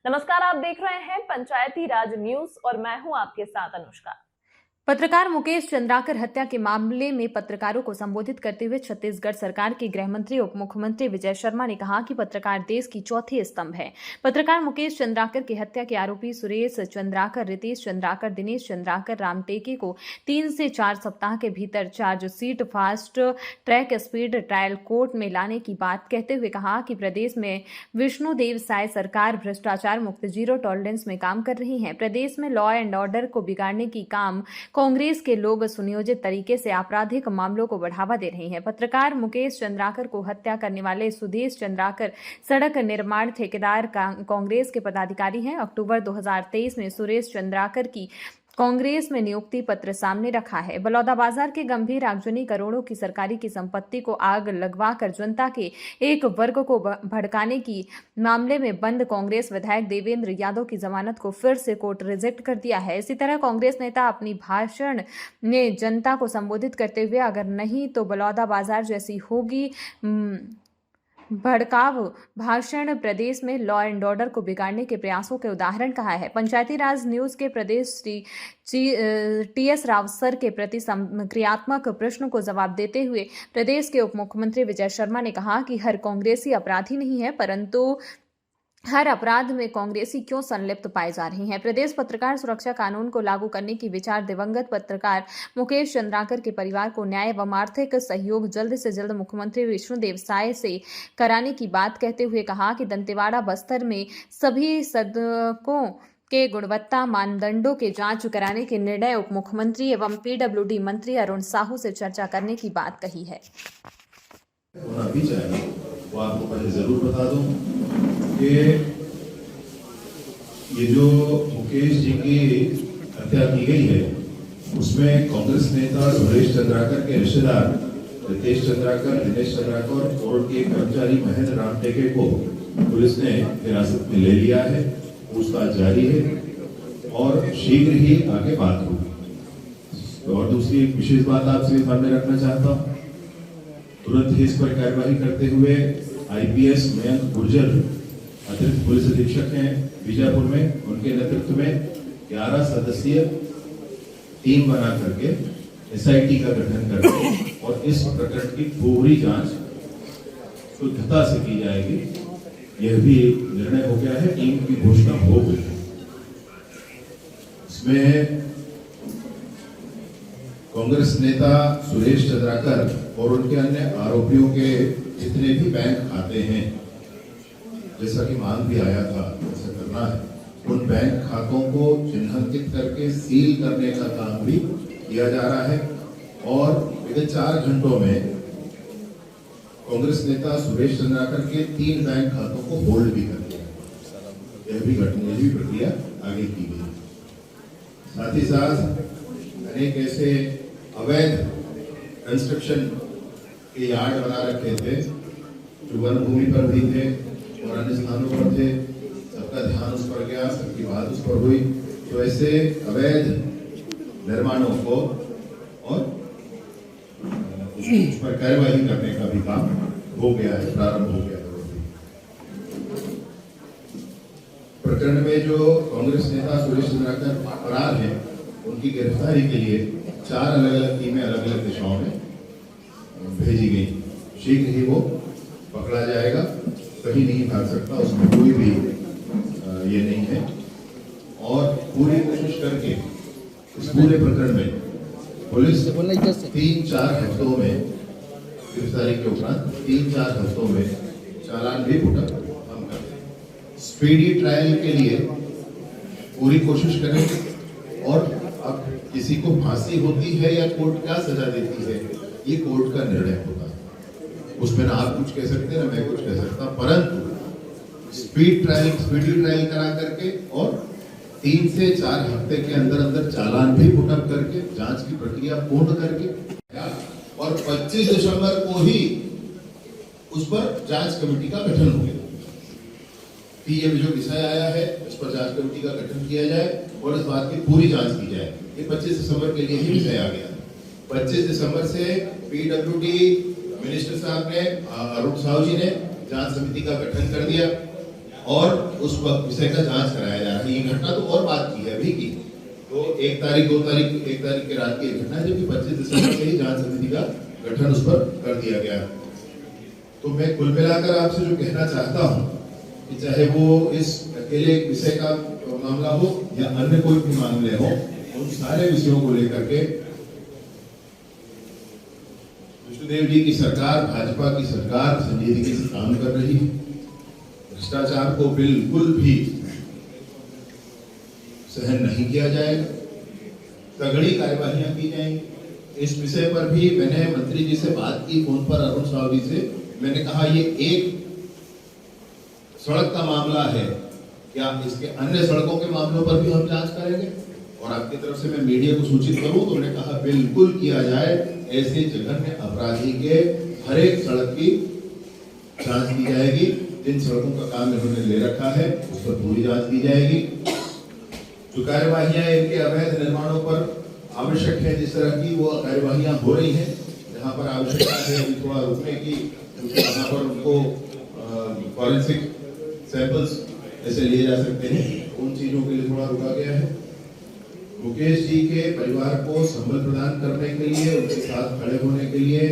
नमस्कार, आप देख रहे हैं पंचायती राज न्यूज और मैं हूं आपके साथ अनुष्का। पत्रकार मुकेश चंद्राकर हत्या के मामले में पत्रकारों को संबोधित करते हुए छत्तीसगढ़ सरकार के गृह मंत्री उप मुख्यमंत्री विजय शर्मा ने कहा कि पत्रकार देश की चौथी स्तंभ है। पत्रकार मुकेश चंद्राकर की हत्या के आरोपी सुरेश चंद्राकर, रितेश चंद्राकर, दिनेश चंद्राकर, रामटेके को 3 से 4 सप्ताह के भीतर chargesheet fast track speed trial court में लाने की बात कहते हुए कहा कि प्रदेश में विष्णुदेव साय सरकार भ्रष्टाचार मुक्त जीरो टॉलरेंस में काम कर रही है। प्रदेश में लॉ एंड ऑर्डर को बिगाड़ने की काम कांग्रेस के लोग सुनियोजित तरीके से आपराधिक मामलों को बढ़ावा दे रहे हैं। पत्रकार मुकेश चंद्राकर को हत्या करने वाले सुदेश चंद्राकर सड़क निर्माण ठेकेदार कांग्रेस के पदाधिकारी हैं। अक्टूबर 2023 में सुरेश चंद्राकर की कांग्रेस में नियुक्ति पत्र सामने रखा है। बलौदाबाजार के गंभीर आगजनी करोड़ों की सरकारी की संपत्ति को आग लगवाकर जनता के एक वर्ग को भड़काने की मामले में बंद कांग्रेस विधायक देवेंद्र यादव की जमानत को फिर से कोर्ट रिजेक्ट कर दिया है। इसी तरह कांग्रेस नेता अपनी भाषण में जनता को संबोधित करते हुए अगर नहीं तो बलौदाबाजार जैसी होगी भड़काव भाषण प्रदेश में लॉ एंड ऑर्डर को बिगाड़ने के प्रयासों के उदाहरण कहा है। पंचायती राज न्यूज के प्रदेश टीएस राव सर के प्रति क्रियात्मक प्रश्न को जवाब देते हुए प्रदेश के उप मुख्यमंत्री विजय शर्मा ने कहा कि हर कांग्रेसी अपराधी नहीं है, परंतु हर अपराध में कांग्रेसी क्यों संलिप्त पाए जा रहे हैं। प्रदेश पत्रकार सुरक्षा कानून को लागू करने की विचार दिवंगत पत्रकार मुकेश चंद्राकर के परिवार को न्याय एवं आर्थिक सहयोग जल्द से जल्द मुख्यमंत्री विष्णुदेव साय से कराने की बात कहते हुए कहा कि दंतेवाड़ा बस्तर में सभी सदकों के गुणवत्ता मानदंडों के जांच कराने के निर्णय उप मुख्यमंत्री एवं पीडब्ल्यूडी मंत्री अरुण साहू से चर्चा करने की बात कही है। वो आपको पहले जरूर बता दूं कि ये जो मुकेश जी की हत्या की गई है उसमें कांग्रेस नेता सुरेश चंद्राकर के रिश्तेदार रितेश चंद्राकर, दिनेश चंद्राकर और के कर्मचारी महेंद्र रामटेके को पुलिस ने हिरासत में ले लिया है। पूछताछ जारी है और शीघ्र ही आगे बात होगी। और दूसरी एक विशेष बात आपसे सामने रखना चाहता हूँ, तुरंत ही इस पर कार्रवाई करते हुए आईपीएस मयंक गुर्जर अतिरिक्त पुलिस अधीक्षक हैं बीजापुर में, उनके नेतृत्व में 11 सदस्यीय टीम बना करके एसआईटी का गठन करके और इस प्रकरण की पूरी जांच शुद्धता से की जाएगी। यह भी निर्णय हो गया है, टीम की घोषणा हो गई है। इसमें कांग्रेस नेता सुरेश चंद्राकर और उनके अन्य आरोपियों के जितने भी बैंक खाते हैं, जैसा कि मांग भी आया था ऐसा करना है, उन बैंक खातों को चिन्हांकित करके सील करने का काम भी किया जा रहा है। और विगत 4 घंटों में कांग्रेस नेता सुरेश चंद्राकर के 3 बैंक खातों को होल्ड भी कर दिया। यह भी प्रक्रिया आगे की गई। साथ ही साथ अनेक ऐसे अवैध कंस्ट्रक्शन के यार्ड बना रखे थे जो वन भूमि पर भी थे और अन्य स्थानों पर थे। सबका ध्यान उस पर गया, सबकी बात उस पर हुई। तो ऐसे अवैध निर्माणों को और उस पर कार्यवाही करने का भी काम हो गया है, प्रारंभ हो गया है। प्रकरण में जो कांग्रेस नेता सुरेश चंद्राकर फरार है, उनकी गिरफ्तारी के लिए 4 अलग अलग टीमें अलग अलग दिशाओं में भेजी गई। शीघ्र ही वो पकड़ा जाएगा, कहीं नहीं भाग सकता, उसमें कोई भी ये नहीं है। और पूरी कोशिश करके इस पूरे प्रकरण में पुलिस 3-4 हफ्तों में गिरफ्तारी के उपरांत 3-4 हफ्तों में चालान भी पुटअप हम करते। स्पीडी ट्रायल के लिए पूरी कोशिश करें। और अब किसी को फांसी होती है या कोर्ट क्या सजा देती है, ये कोर्ट का निर्णय होता है। उसमें ना आप कुछ कह सकते ना मैं कुछ कह सकता, परंतु स्पीडी ट्रायल करा करके और 3 से 4 हफ्ते के अंदर अंदर चालान भी पुटअप करके जांच की प्रक्रिया पूर्ण करके और 25 दिसंबर को ही उस पर जांच कमेटी का गठन हो गया कि ये जो विषय आया है उस पर जांच कमेटी का गठन किया जाए और इस बात की पूरी जांच की जाए। ये 25 दिसंबर के लिए ही विषय आ गया। 25 दिसंबर से पीडब्ल्यूडी मिनिस्टर साहब ने, अरुण साहू जी ने जांच समिति का गठन कर दिया और उस विषय का जांच कराया जा रहा है। ये घटना तो और बात की है अभी की, तो 1 तारीख 2 तारीख 1 तारीख के रात की घटना है, जबकि 25 दिसंबर से ही जांच समिति का गठन उस पर कर दिया गया। तो मैं कुल मिलाकर आपसे जो कहना चाहता हूं कि चाहे वो इस अकेले विषय का मामला हो या अन्य कोई भी मामले हो, उन सारे विषयों को लेकर के विष्णुदेव जी की सरकार, भाजपा की सरकार संजीदगी से काम कर रही है। भ्रष्टाचार को बिल्कुल भी सहन नहीं किया जाएगा, तगड़ी कार्यवाहियां की जाएंगी। इस विषय पर भी मैंने मंत्री जी से बात की फोन पर, अरुण सावरी से। मैंने कहा ये एक सड़क का मामला है, क्या इसके अन्य सड़कों के मामलों पर भी हम जांच करेंगे और आपकी तरफ से मैं मीडिया को सूचित करूं? तो उन्होंने कहा बिल्कुल किया जाए, ऐसे जघन्य अपराधी के हर एक सड़क की जांच की जाएगी। जिन सड़कों का काम इन्होंने ले रखा है उस पर पूरी जांच की जाएगी। जो कार्यवाहियां इनके अवैध निर्माणों पर आवश्यक है, जिस तरह की वो कार्यवाहियां हो रही हैं, जहां पर आवश्यकता है अभी थोड़ा रुकने की, क्योंकि वहां पर उनको फॉरेंसिक सैंपल्स ऐसे लिए जा सकते हैं, उन चीजों के लिए थोड़ा रुका गया है। मुकेश जी के परिवार को संबल प्रदान करने के लिए, उनके साथ खड़े होने के लिए